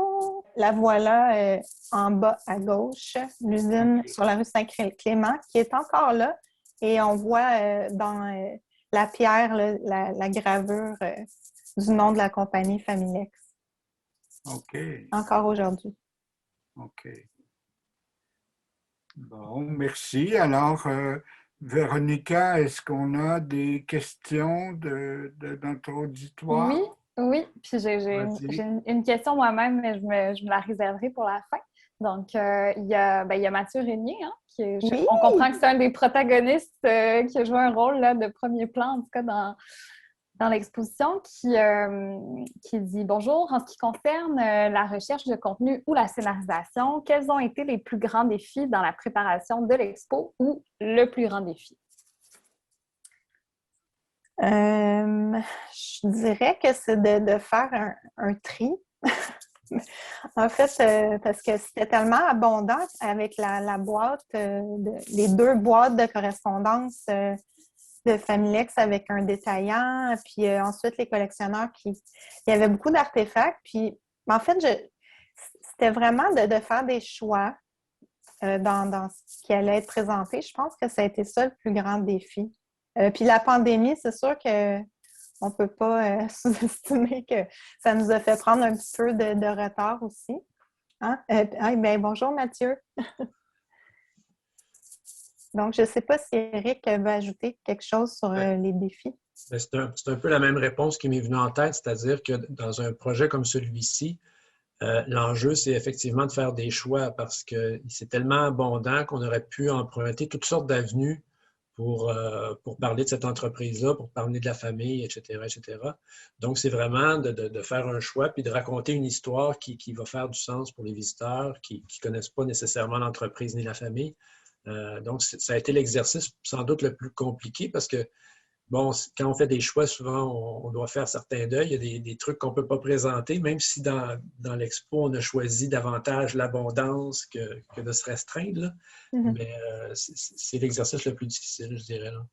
La voilà en bas à gauche, l'usine sur la rue Saint-Clément, qui est encore là. Et on voit dans la pierre, la gravure du nom de la compagnie Familex. OK. Encore aujourd'hui. OK. Bon, merci. Alors, Véronica, est-ce qu'on a des questions de notre auditoire? Oui, Oui, puis j'ai une question moi-même, mais je me la réserverai pour la fin. Donc, il y a Mathieu Régnier, hein, Oui! on comprend que c'est un des protagonistes qui a joué un rôle là, de premier plan, en tout cas dans l'exposition, qui dit « Bonjour, en ce qui concerne la recherche de contenu ou la scénarisation, quels ont été les plus grands défis dans la préparation de l'expo ou le plus grand défi? » Je dirais que c'est de faire un tri. En fait, parce que c'était tellement abondant avec la boîte, les 2 boîtes de correspondance de Familex avec un détaillant, puis ensuite les collectionneurs il y avait beaucoup d'artefacts. Puis, en fait, c'était vraiment de faire des choix dans ce qui allait être présenté. Je pense que ça a été ça le plus grand défi. Puis la pandémie, c'est sûr qu'on ne peut pas sous-estimer que ça nous a fait prendre un petit peu de retard aussi. Hein? Bonjour Mathieu. Donc, je ne sais pas si Eric veut ajouter quelque chose sur les défis. C'est un peu la même réponse qui m'est venue en tête, c'est-à-dire que dans un projet comme celui-ci, l'enjeu, c'est effectivement de faire des choix parce que c'est tellement abondant qu'on aurait pu emprunter toutes sortes d'avenues pour parler de cette entreprise-là, pour parler de la famille, etc., etc. Donc, c'est vraiment de faire un choix puis de raconter une histoire qui va faire du sens pour les visiteurs qui ne connaissent pas nécessairement l'entreprise ni la famille. Donc, ça a été l'exercice sans doute le plus compliqué parce que, bon, quand on fait des choix, souvent, on doit faire certains deuils. Il y a des trucs qu'on ne peut pas présenter, même si dans l'expo, on a choisi davantage l'abondance que de se restreindre. Là. Mm-hmm. Mais c'est l'exercice le plus difficile, je dirais. Là.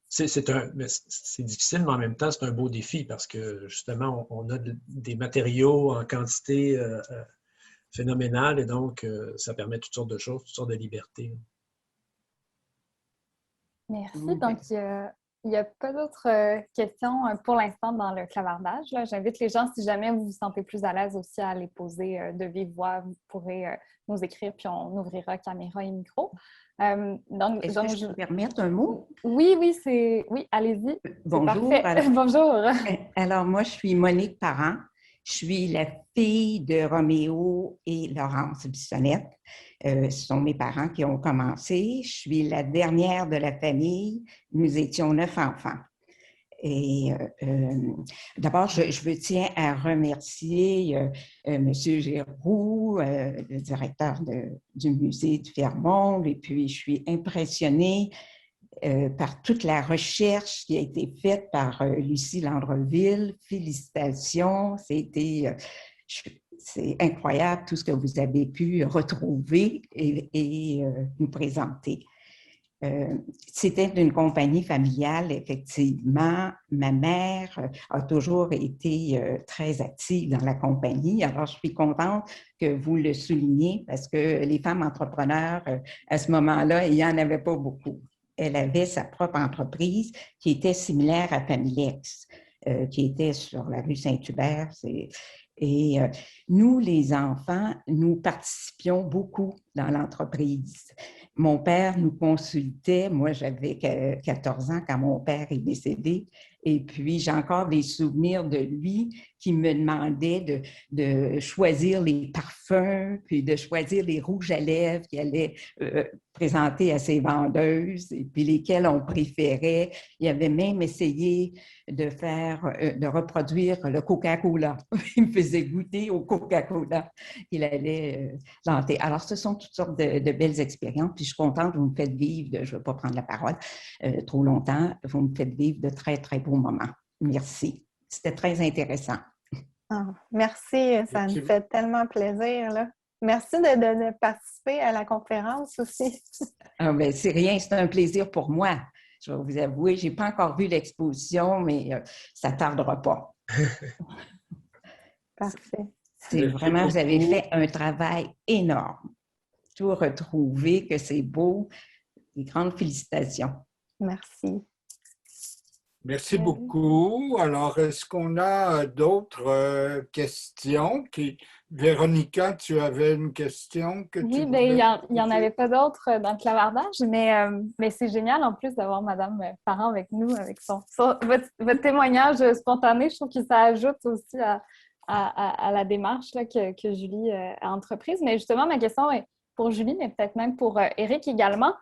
C'est difficile, mais en même temps, c'est un beau défi parce que, justement, on a des matériaux en quantité phénoménale et donc, ça permet toutes sortes de choses, toutes sortes de libertés. Merci. Donc, il n'y a pas d'autres questions pour l'instant dans le clavardage. J'invite les gens, si jamais vous vous sentez plus à l'aise aussi à les poser de vive voix, vous pourrez nous écrire, puis on ouvrira caméra et micro. Est-ce que je peux me permettre un mot? Oui, allez-y. Bonjour. Bonjour. Alors, moi, je suis Monique Parent. Je suis la fille de Roméo et Laurence Bissonnette. Ce sont mes parents qui ont commencé. Je suis la dernière de la famille. Nous étions 9 enfants. Et d'abord, je tiens à remercier M. Giroux, le directeur du musée du Fermont. Et puis, je suis impressionnée par toute la recherche qui a été faite par Lucie Landreville. Félicitations. C'est incroyable tout ce que vous avez pu retrouver et nous présenter. C'était une compagnie familiale, effectivement. Ma mère a toujours été très active dans la compagnie. Alors, je suis contente que vous le souligniez parce que les femmes entrepreneurs, à ce moment-là, il n'y en avait pas beaucoup. Elle avait sa propre entreprise qui était similaire à Familex, qui était sur la rue Saint-Hubert. Et nous, les enfants, nous participions beaucoup dans l'entreprise. Mon père nous consultait. Moi, j'avais 14 ans quand mon père est décédé. Et puis, j'ai encore des souvenirs de lui qui me demandait de choisir les parfums, puis de choisir les rouges à lèvres qu'il allait présenter à ses vendeuses, et puis lesquels on préférait. Il avait même essayé de reproduire le Coca-Cola. Il me faisait goûter au Coca-Cola qu'il allait planter. Alors, ce sont toutes sortes de belles expériences. Puis, je suis contente, vous me faites vivre, je ne vais pas prendre la parole trop longtemps, vous me faites vivre de très, très beaux moments. Merci. C'était très intéressant. Oh, merci, ça me fait tellement plaisir. Là. Merci de participer à la conférence aussi. Ah, ben, c'est rien, c'est un plaisir pour moi. Je vais vous avouer, je n'ai pas encore vu l'exposition, mais ça ne tardera pas. Parfait. C'est vraiment, vous avez fait un travail énorme. Tout retrouver, que c'est beau. Des grandes félicitations. Merci. Merci beaucoup. Alors, est-ce qu'on a d'autres questions? Véronica, tu avais une question que tu Oui, bien, il voulais n'y en avait poser? pas d'autres dans le clavardage, mais c'est génial en plus d'avoir Madame Parent avec nous, avec votre témoignage spontané. Je trouve que ça ajoute aussi à la démarche là, que Julie a entreprise. Mais justement, ma question est pour Julie, mais peut-être même pour Éric également.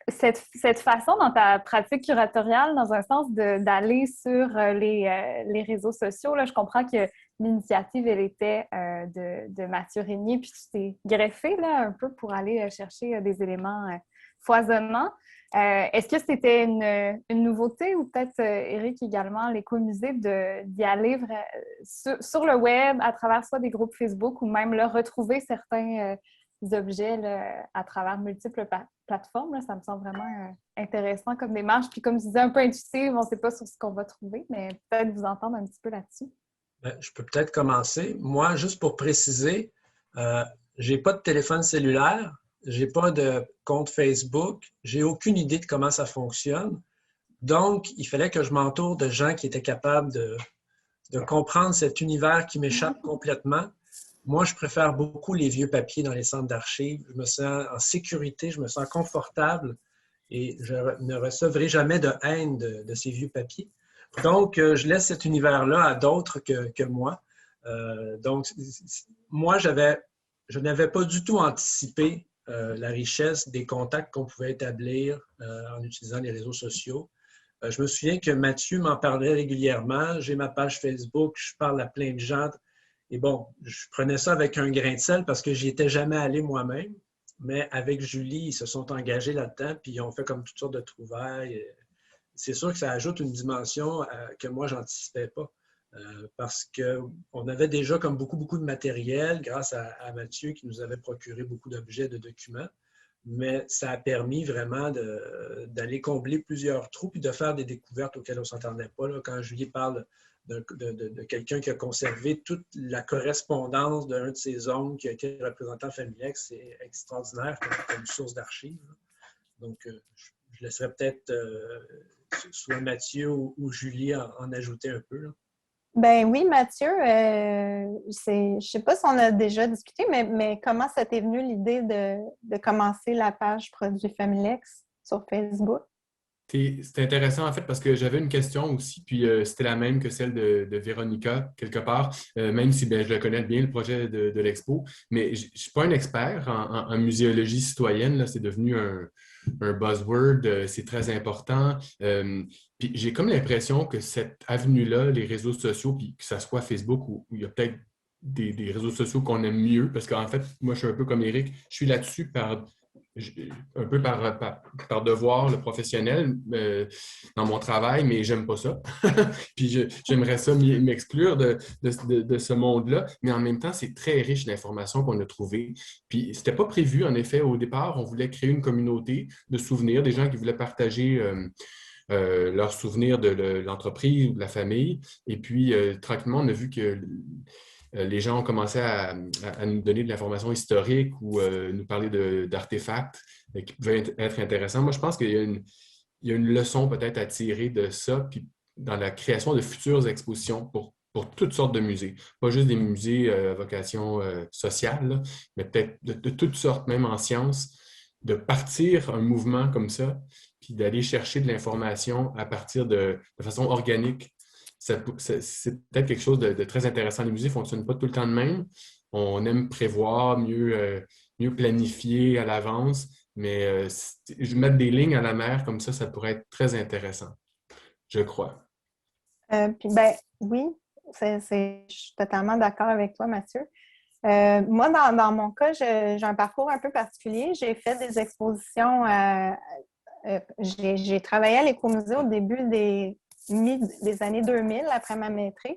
Cette façon dans ta pratique curatoriale, dans un sens d'aller sur les réseaux sociaux, là, je comprends que l'initiative, elle était de Mathieu Régnier, puis tu t'es greffé là, un peu pour aller chercher des éléments foisonnants. Est-ce que c'était une nouveauté ou peut-être, Éric, également, l'écomusée d'y aller sur le web à travers soit des groupes Facebook ou même là, retrouver certains objets là, à travers multiples plateformes? Là, ça me semble vraiment intéressant comme démarche. Puis comme tu disais, un peu intuitive, on ne sait pas sur ce qu'on va trouver, mais peut-être vous entendre un petit peu là-dessus. Je peux peut-être commencer. Moi, juste pour préciser, je n'ai pas de téléphone cellulaire, je n'ai pas de compte Facebook, j'ai aucune idée de comment ça fonctionne. Donc, il fallait que je m'entoure de gens qui étaient capables de comprendre cet univers qui m'échappe complètement. Moi, je préfère beaucoup les vieux papiers dans les centres d'archives. Je me sens en sécurité, je me sens confortable et je ne recevrai jamais de haine de ces vieux papiers. Donc, je laisse cet univers-là à d'autres que moi. Donc, moi, je n'avais pas du tout anticipé la richesse des contacts qu'on pouvait établir en utilisant les réseaux sociaux. Je me souviens que Mathieu m'en parlait régulièrement. J'ai ma page Facebook, je parle à plein de gens. Et bon, je prenais ça avec un grain de sel parce que j'y étais jamais allé moi-même. Mais avec Julie, ils se sont engagés là-dedans, puis ils ont fait comme toutes sortes de trouvailles. C'est sûr que ça ajoute une dimension que moi, je n'anticipais pas. Parce qu'on avait déjà comme beaucoup de matériel grâce à Mathieu qui nous avait procuré beaucoup d'objets, de documents. Mais ça a permis vraiment d'aller combler plusieurs trous puis de faire des découvertes auxquelles on ne s'entendait pas. Là. Quand Julie parle de quelqu'un qui a conservé toute la correspondance d'un de ses oncles qui a été représentant Familex, c'est extraordinaire comme source d'archives. Donc, je laisserai peut-être soit Mathieu ou Julie en ajouter un peu. Là. Ben oui, Mathieu, je ne sais pas si on a déjà discuté, mais comment ça t'est venu l'idée de commencer la page Produits Familex sur Facebook? C'est intéressant en fait parce que j'avais une question aussi, puis c'était la même que celle de Véronica, quelque part, même si je le connais bien, le projet de l'expo, mais je ne suis pas un expert en muséologie citoyenne, là, c'est devenu un buzzword, c'est très important. Puis j'ai comme l'impression que cette avenue-là, les réseaux sociaux, puis que ce soit Facebook où il y a peut-être des réseaux sociaux qu'on aime mieux, parce qu'en fait, moi je suis un peu comme Éric, je suis là-dessus un peu par devoir le professionnel dans mon travail, mais j'aime pas ça. Puis j'aimerais ça m'exclure de ce monde-là, mais en même temps, c'est très riche d'informations qu'on a trouvées. Puis c'était pas prévu, en effet, au départ, on voulait créer une communauté de souvenirs, des gens qui voulaient partager leurs souvenirs de l'entreprise ou de la famille. Et puis, tranquillement, on a vu que les gens ont commencé à nous donner de l'information historique ou nous parler d'artefacts qui pouvaient être intéressants. Moi, je pense qu'il y a une leçon peut-être à tirer de ça, puis dans la création de futures expositions pour toutes sortes de musées. Pas juste des musées à vocation sociale, là, mais peut-être de toutes sortes, même en sciences, de partir un mouvement comme ça, puis d'aller chercher de l'information à partir de façon organique. C'est peut-être quelque chose de très intéressant. Les musées ne fonctionnent pas tout le temps de même. On aime prévoir, mieux planifier à l'avance, mais mettre des lignes à la mer comme ça pourrait être très intéressant, je crois. Puis oui, je suis totalement d'accord avec toi, Mathieu. Moi, dans mon cas, j'ai un parcours un peu particulier. J'ai fait des expositions. J'ai travaillé à l'Écomusée au début des années 2000, après ma maîtrise.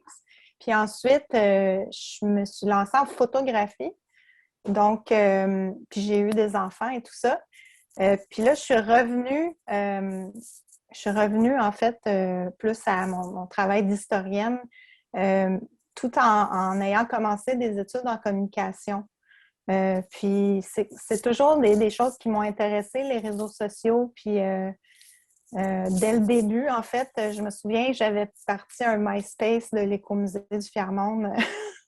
Puis ensuite, je me suis lancée en photographie. Donc, puis j'ai eu des enfants et tout ça. Puis là, je suis revenue en fait plus à mon travail d'historienne, tout en ayant commencé des études en communication. Puis c'est toujours des choses qui m'ont intéressée, les réseaux sociaux, puis dès le début, en fait, je me souviens, j'avais parti un MySpace de l'Écomusée du Tiers-Monde.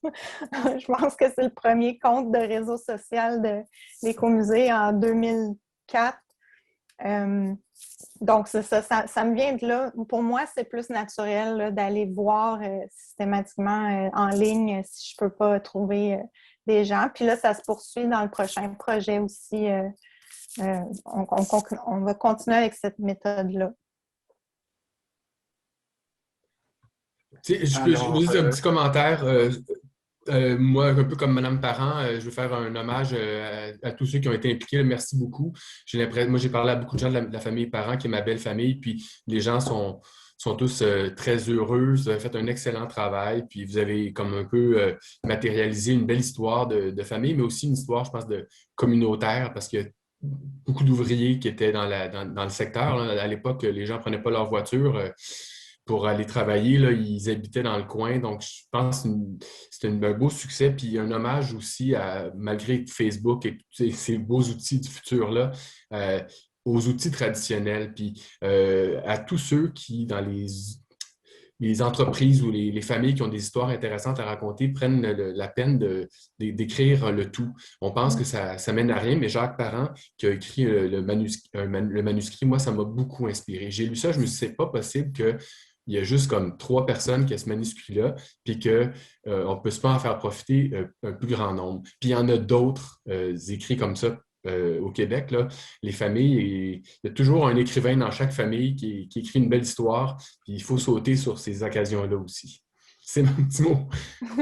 Je pense que c'est le premier compte de réseau social de l'Écomusée en 2004. Donc, ça me vient de là. Pour moi, c'est plus naturel là, d'aller voir systématiquement en ligne si je ne peux pas trouver des gens. Puis là, ça se poursuit dans le prochain projet aussi. On va continuer avec cette méthode-là. Je peux juste un petit commentaire. Moi, un peu comme Mme Parent, je veux faire un hommage à tous ceux qui ont été impliqués. Merci beaucoup. Moi, j'ai parlé à beaucoup de gens de la famille Parent, qui est ma belle famille, puis les gens sont tous très heureux. Vous avez fait un excellent travail, puis vous avez comme un peu matérialisé une belle histoire de famille, mais aussi une histoire, je pense, de communautaire, parce qu'il y a beaucoup d'ouvriers qui étaient dans le secteur. Là. À l'époque, les gens ne prenaient pas leur voiture pour aller travailler. Là, ils habitaient dans le coin. Donc, je pense que c'est un beau succès. Puis un hommage aussi, malgré Facebook et ces beaux outils du futur-là, aux outils traditionnels. Puis à tous ceux qui, dans les entreprises ou les familles qui ont des histoires intéressantes à raconter, prennent la peine d'écrire le tout. On pense que ça mène à rien, mais Jacques Parent, qui a écrit le manuscrit, moi, ça m'a beaucoup inspiré. J'ai lu ça, je me suis dit, c'est pas possible qu'il y a juste comme 3 personnes qui ont ce manuscrit-là, puis qu'on ne peut pas en faire profiter un plus grand nombre. Puis il y en a d'autres écrits comme ça au Québec, là, les familles, il y a toujours un écrivain dans chaque famille qui écrit une belle histoire, puis il faut sauter sur ces occasions-là aussi. C'est mon petit mot.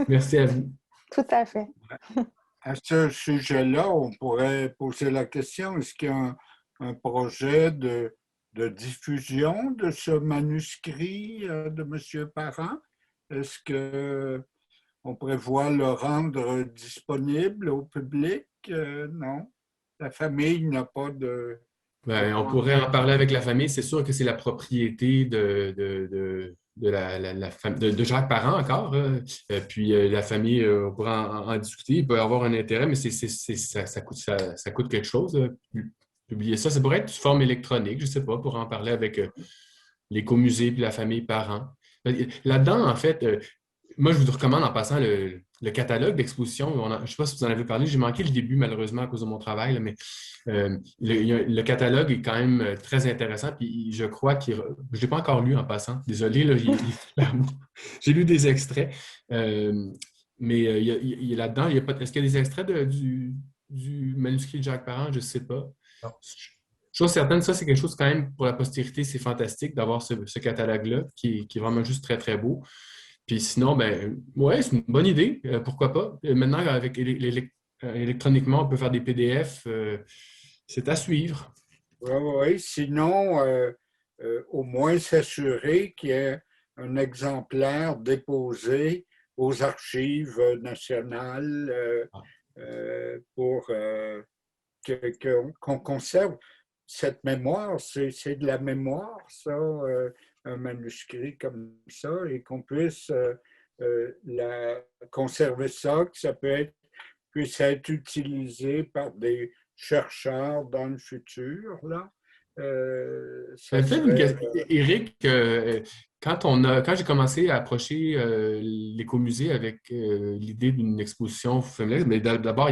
Merci à vous. Tout à fait. À ce sujet-là, on pourrait poser la question, est-ce qu'il y a un projet de diffusion de ce manuscrit de M. Parent? Est-ce qu'on prévoit le rendre disponible au public? Non. La famille n'a pas de... On pourrait en parler avec la famille. C'est sûr que c'est la propriété de Jacques Parent encore. Puis la famille, on pourrait en discuter. Il peut y avoir un intérêt, mais ça coûte quelque chose. Publier ça. Ça pourrait être sous forme électronique, je ne sais pas, pour en parler avec l'Écomusée puis la famille Parent. Là-dedans, en fait, moi, je vous recommande en passant le catalogue d'exposition. Je ne sais pas si vous en avez parlé. J'ai manqué le début, malheureusement, à cause de mon travail, là, mais le catalogue est quand même très intéressant. Puis je crois je ne l'ai pas encore lu en passant. Désolé, là, j'ai lu des extraits. Mais là-dedans, est-ce qu'il y a des extraits du manuscrit de Jacques Parent? Je ne sais pas. Non. Chose certaine, ça, c'est quelque chose quand même pour la postérité, c'est fantastique d'avoir ce catalogue-là qui est vraiment juste très, très beau. Puis sinon, ouais, c'est une bonne idée. Pourquoi pas? Maintenant, avec électroniquement, on peut faire des PDF. C'est à suivre. Oui. Sinon, au moins s'assurer qu'il y ait un exemplaire déposé aux archives nationales pour qu'on conserve cette mémoire. C'est de la mémoire, ça. Un manuscrit comme ça et qu'on puisse conserver ça, que ça puisse être utilisé par des chercheurs dans le futur. Là. Éric, quand j'ai commencé à approcher l'Écomusée avec l'idée d'une exposition féminine, mais d'abord,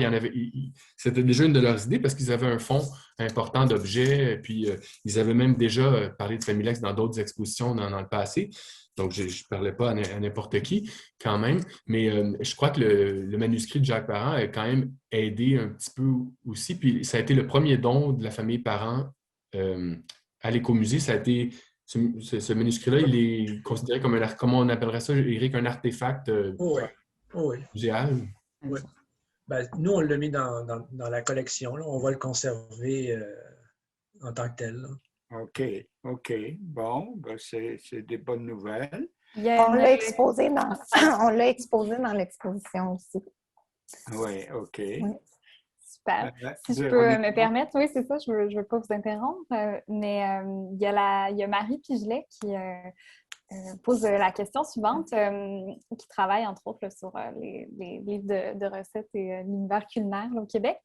c'était déjà une de leurs idées parce qu'ils avaient un fonds important d'objets, puis ils avaient même déjà parlé de Familex dans d'autres expositions dans le passé. Donc, je ne parlais pas à n'importe qui quand même, mais je crois que le manuscrit de Jacques Parent a quand même aidé un petit peu aussi. Puis ça a été le premier don de la famille Parent à l'Écomusée. Ça a été ce manuscrit-là, il est considéré comme comment on appellerait ça, Éric, un artefact muséal. Oui. Nous, on l'a mis dans la collection. Là. On va le conserver en tant que tel. Là. OK. Bon, c'est des bonnes nouvelles. On l'a exposé dans l'exposition aussi. Oui, OK. Oui. Super. Si je peux me permettre, oui, c'est ça, je veux pas vous interrompre, mais il y a Marie Pigelet pose la question suivante, qui travaille entre autres là, sur les livres de recettes et l'univers culinaire là, au Québec.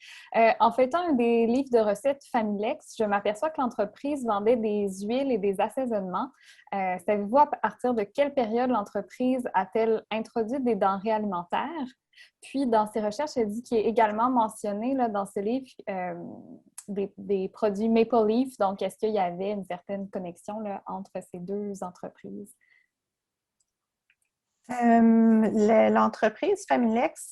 En feuilletant un des livres de recettes Familex, je m'aperçois que l'entreprise vendait des huiles et des assaisonnements. Savez-vous à partir de quelle période l'entreprise a-t-elle introduit des denrées alimentaires? Puis, dans ses recherches, elle dit qu'il est également mentionné là, dans ce livre des produits Maple Leaf. Donc, est-ce qu'il y avait une certaine connexion là, entre ces deux entreprises? L'entreprise Familex,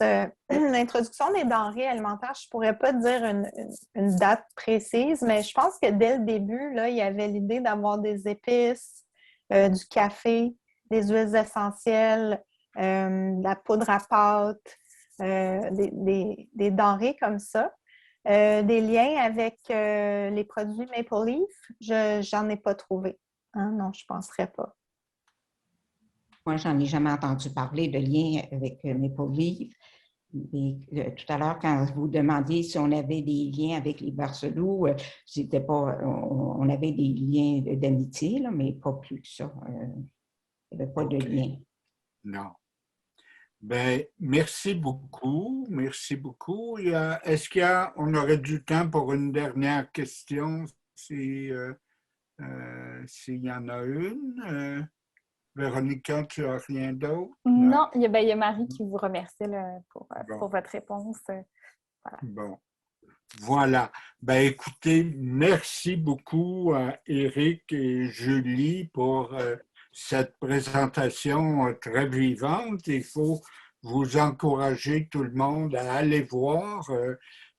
l'introduction des denrées alimentaires, je ne pourrais pas dire une date précise, mais je pense que dès le début, là, il y avait l'idée d'avoir des épices, du café, des huiles essentielles, de la poudre à pâte, des denrées comme ça. Des liens avec les produits Maple Leaf, j'en ai pas trouvé. Hein? Non, je ne penserais pas. Moi, j'en ai jamais entendu parler de lien avec Maple Leaf. Mais, tout à l'heure, quand vous demandiez si on avait des liens avec les Barceloux, c'était pas, on avait des liens d'amitié, là, mais pas plus que ça. Il n'y avait pas de lien. Non. Ben, merci beaucoup. Merci beaucoup. Est-ce qu'on aurait du temps pour une dernière question s'il y en a une? Véronica, tu n'as rien d'autre? Non, il y a Marie qui vous remercie là, pour votre réponse. Voilà. Bon. Voilà. Ben, écoutez, merci beaucoup à Éric et Julie pour cette présentation très vivante. Il faut vous encourager tout le monde à aller voir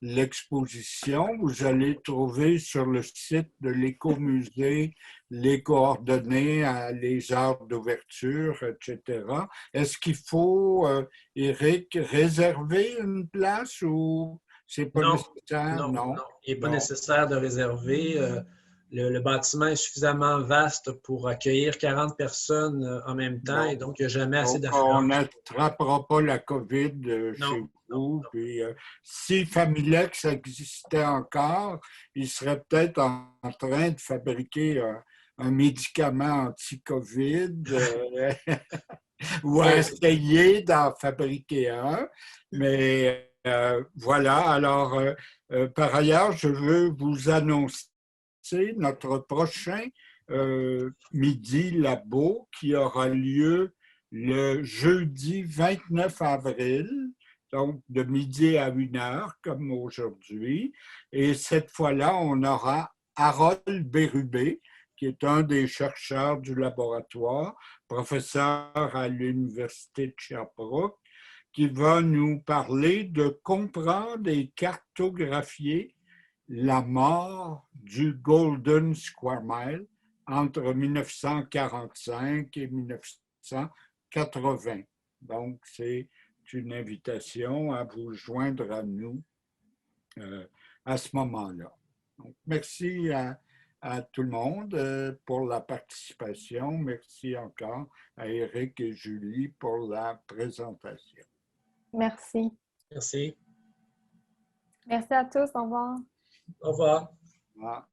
l'exposition. Vous allez trouver sur le site de l'Écomusée les coordonnées, les heures d'ouverture, etc. Est-ce qu'il faut, Éric, réserver une place ou c'est pas nécessaire? Non. Il n'est pas nécessaire de réserver. Le bâtiment est suffisamment vaste pour accueillir 40 personnes en même temps et donc il n'y a jamais assez d'affluence. On n'attrapera pas la COVID chez vous. Puis, si Familex existait encore, il serait peut-être en train de fabriquer un médicament anti-COVID ou essayer d'en fabriquer un. Mais voilà, alors par ailleurs, je veux vous annoncer notre prochain Midi Labo qui aura lieu le jeudi 29 avril, donc de midi à 1h comme aujourd'hui. Et cette fois-là, on aura Harold Bérubé, qui est un des chercheurs du laboratoire, professeur à l'Université de Sherbrooke, qui va nous parler de comprendre et cartographier la mort du Golden Square Mile entre 1945 et 1980. Donc, c'est une invitation à vous joindre à nous à ce moment-là. Donc, merci à tout le monde pour la participation. Merci encore à Éric et Julie pour la présentation. Merci. Merci. Merci à tous. Au revoir. Au revoir. Au revoir.